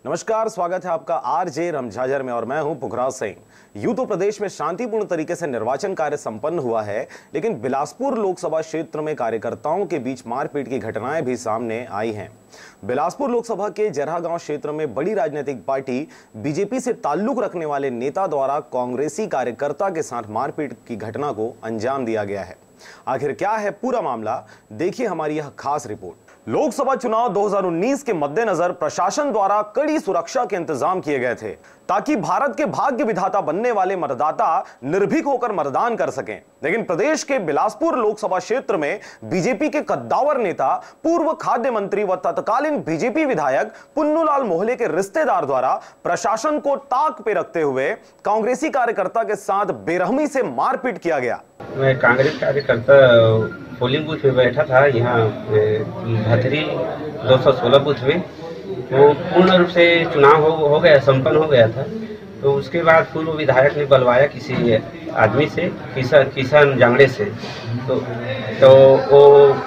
नमस्कार, स्वागत है आपका आरजे रमझाझर में और मैं हूं पुखराज सिंह। यूं तो प्रदेश में शांतिपूर्ण तरीके से निर्वाचन कार्य संपन्न हुआ है, लेकिन बिलासपुर लोकसभा क्षेत्र में कार्यकर्ताओं के बीच मारपीट की घटनाएं भी सामने आई हैं। बिलासपुर लोकसभा के जरहा गांव क्षेत्र में बड़ी राजनीतिक पार्टी बीजेपी से ताल्लुक रखने वाले नेता द्वारा कांग्रेसी कार्यकर्ता के साथ मारपीट की घटना को अंजाम दिया गया है। आखिर क्या है पूरा मामला, देखिए हमारी यह खास रिपोर्ट। लोकसभा चुनाव 2019 के मद्देनजर प्रशासन द्वारा कड़ी सुरक्षा के इंतजाम किए गए थे ताकि भारत के भाग्य विधाता बनने वाले मतदाता निर्भीक होकर मतदान कर सकें। लेकिन प्रदेश के बिलासपुर लोकसभा क्षेत्र में बीजेपी के कद्दावर नेता, पूर्व खाद्य मंत्री व तत्कालीन बीजेपी विधायक पुन्नूलाल मोहले के रिश्तेदार द्वारा प्रशासन को ताक पे रखते हुए कांग्रेसी कार्यकर्ता के साथ बेरहमी से मारपीट किया गया। मैं कांग्रेस कार्यकर्ता पोलिंग बूथ में बैठा था, यहाँ भतरी 216 बूथ में। वो पूर्ण रूप से चुनाव हो गया, संपन्न हो गया था। तो उसके बाद पूर्व विधायक ने बुलवाया किसी आदमी से, किसान जांगड़े से। तो वो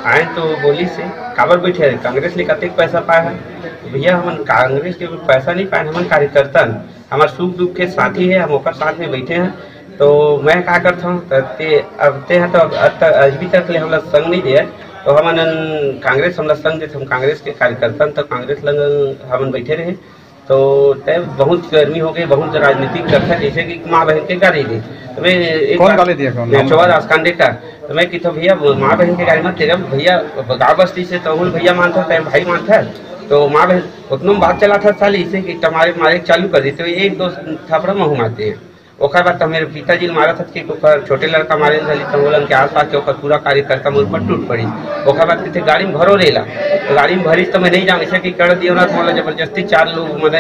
आए तो बोली से काबर बैठे कांग्रेस ने कतेक पैसा पाया है। भैया हम कांग्रेस के पैसा नहीं पाए, हम कार्यकर्ता हमारे सुख दुख के साथी है, हम ओकर साथ में बैठे हैं। तो मैं क्या करता हूँ तो अभी तक ले हम संग नहीं दिया। तो हम कांग्रेस हम संग देते, हम कांग्रेस के कार्यकर्ता तो कांग्रेस लंग हम बैठे रहे। तो तब बहुत गर्मी हो गई, बहुत राजनीतिक करता, जैसे कि माँ बहन के गाड़ी दी। तो मैं एक चौवादास खांडे का, तो मैं कहता भैया माँ बहन के गाड़ी मत तेरा भैया गाँव बस्ती से तो भैया मानता था, भाई मानता है। तो माँ बहन उतना बात चला था साल इसे कि टमारे मारे चालू कर देते, एक दो थपड़ा महू मारते हैं। ओकर बाद तो मेरे पिताजी ने मारा था कि छोटे लड़का मारे तो बोलन के आसपास के पूरा कार्यकर्ता मुझ पर टूट पड़ी। ओकर बाद कहते गाड़ी में भरो रेला, तो गाड़ी में भरी तो मैं नहीं जान ऐसे कि कर दिया ना, तो मतलब जबरदस्ती 4 लोग मैंने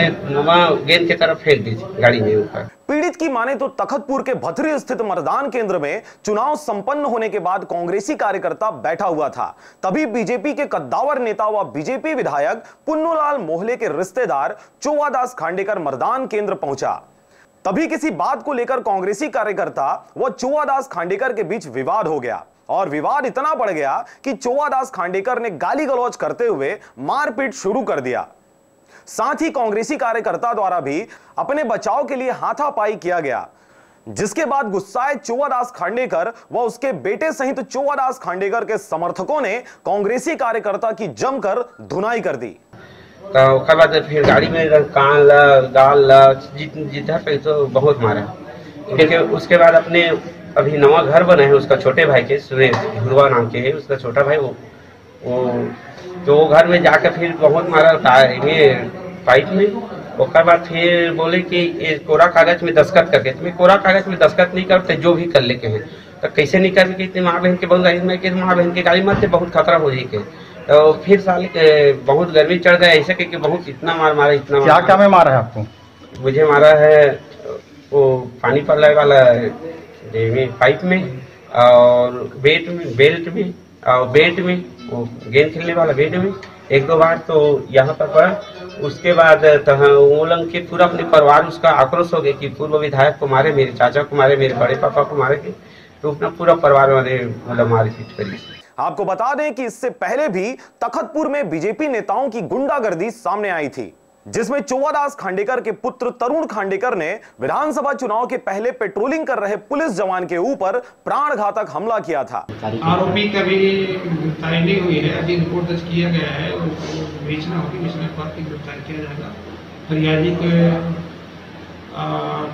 गेंद की तरफ फेंक दी गाड़ी में ऊपर। पीड़ित की माने तो तखतपुर के भथरी स्थित मतदान केंद्र में चुनाव संपन्न होने के बाद कांग्रेसी कार्यकर्ता बैठा हुआ था। तभी बीजेपी के कद्दावर नेता व बीजेपी विधायक पुन्नूलाल मोहले के रिश्तेदार चौवादास खांडेकर मतदान केंद्र पहुंचा। तभी किसी बात को लेकर कांग्रेसी कार्यकर्ता व चौवादास खांडेकर के बीच विवाद हो गया और विवाद इतना बढ़ गया कि चौवादास खांडेकर ने गाली गलौज करते हुए मारपीट शुरू कर दिया। साथ ही कांग्रेसी कार्यकर्ता द्वारा भी अपने बचाव के लिए हाथापाई किया गया, जिसके बाद गुस्साए चौवादास खांडेकर व उसके बेटे सहित चौवादास खांडेकर के समर्थकों ने कांग्रेसी कार्यकर्ता की जमकर धुनाई कर दी। तो बाद फिर गाड़ी में कान ला गाल ला जिधर पे तो बहुत मारा। देखिए उसके बाद अपने अभी नवा घर बना है उसका छोटे भाई के, सुरेश धुरवा नाम के है उसका छोटा भाई, वो तो घर में जाकर फिर बहुत मारा पाइप में। उसके बाद फिर बोले कि कोरा कागज में दस्तखत करके, मैं कोरा कागज में दस्तखत नहीं करते, जो भी कर लेके हैं। तो कैसे नहीं कर इतनी माँ बहन के बहुत गाड़ी में, माँ बहन की गाड़ी मत बहुत खतरा हो जाए। तो फिर साल के बहुत गर्मी चढ़ गया, ऐसे कि बहुत इतना मारा इतना क्या में मारा है आपको? मुझे मारा है वो पानी पड़ने वाला पाइप में और बेल्ट में और बेल्ट में, वो गेंद खेलने वाला बेल्ट में 1-2 बार तो यहाँ पर पड़ा। उसके बाद वो लंग के पूरा अपने परिवार उसका आक्रोश हो गया कि पूर्व विधायक को मारे, मेरे चाचा को मारे, मेरे बड़े पापा को मारे के, तो अपना पूरा परिवार वाले मतलब मारपीट करी। आपको बता दें कि इससे पहले भी तखतपुर में बीजेपी नेताओं की गुंडागर्दी सामने आई थी, जिसमें चौवादास खांडेकर के पुत्र तरुण खांडेकर ने विधानसभा चुनाव के पहले पेट्रोलिंग कर रहे पुलिस जवान के ऊपर प्राणघातक हमला किया था। आरोपी का भी गिरफ्तारी नहीं हुई है, अभी रिपोर्ट दर्ज किया गया है, उसको बेचना होगी, बेचने के बाद गिरफ्तार किया जाएगा। फरियादी के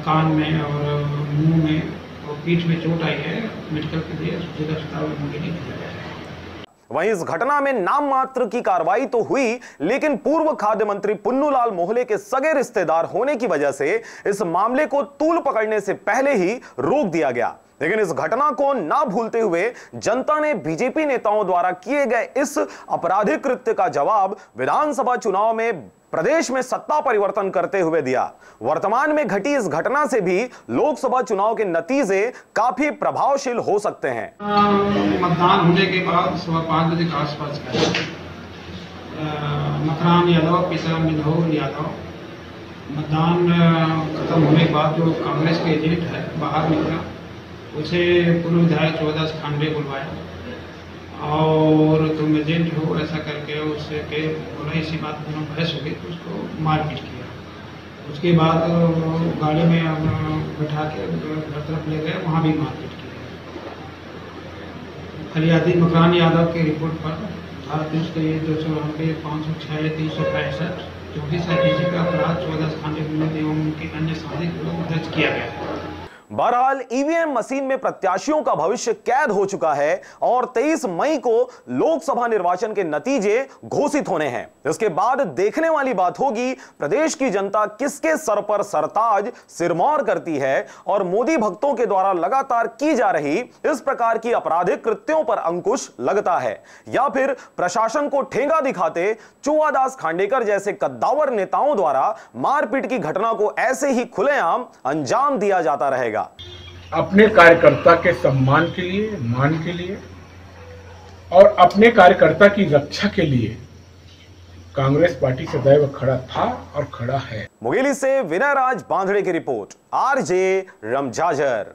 कान में और मुंह में और पीठ में चोट आई है, मेडिकल के लिए जिला अस्पताल में मुझे नहीं किया गया है। वहीं इस घटना में नाम मात्र की कार्रवाई तो हुई, लेकिन पूर्व खाद्य मंत्री पुन्नूलाल मोहले के सगे रिश्तेदार होने की वजह से इस मामले को तूल पकड़ने से पहले ही रोक दिया गया। लेकिन इस घटना को ना भूलते हुए जनता ने बीजेपी नेताओं द्वारा किए गए इस आपराधिक कृत्य का जवाब विधानसभा चुनाव में प्रदेश में सत्ता परिवर्तन करते हुए दिया। वर्तमान में घटी इस घटना से भी लोकसभा चुनाव के नतीजे काफी प्रभावशील हो सकते हैं। मतदान होने के बाद 5:15 बजे के आसपास मकरान यादव, पिता मिनहोर यादव, मतदान खत्म होने के बाद जो कांग्रेस के एजेंट है बाहर निकला, उसे पूर्व विधायक चौवादास खांडे बुलवाया और तुम एजेंट हो ऐसा करके उससे के बोला, इसी बात पर बहस हो गई तो उसको मारपीट किया। उसके बाद गाड़ी में बैठा के घर तरफ ले गए, वहाँ भी मारपीट की। फरियादी मकरान यादव की रिपोर्ट पर धारा 294, 506, 365, 24 IPC का अपराध 14 खाने एवं उनके अन्य साजिश दर्ज किया गया है। बहरहाल ईवीएम मशीन में प्रत्याशियों का भविष्य कैद हो चुका है और 23 मई को लोकसभा निर्वाचन के नतीजे घोषित होने हैं। इसके बाद देखने वाली बात होगी प्रदेश की जनता किसके सर पर सरताज सिरमौर करती है और मोदी भक्तों के द्वारा लगातार की जा रही इस प्रकार की आपराधिक कृत्यों पर अंकुश लगता है या फिर प्रशासन को ठेंगा दिखाते चुआदास खांडेकर जैसे कद्दावर नेताओं द्वारा मारपीट की घटना को ऐसे ही खुलेआम अंजाम दिया जाता रहेगा। अपने कार्यकर्ता के सम्मान के लिए, मान के लिए और अपने कार्यकर्ता की रक्षा के लिए कांग्रेस पार्टी सदैव खड़ा था और खड़ा है। मुंगेली से विनय राज बांधड़े की रिपोर्ट, आरजे रमझाझर।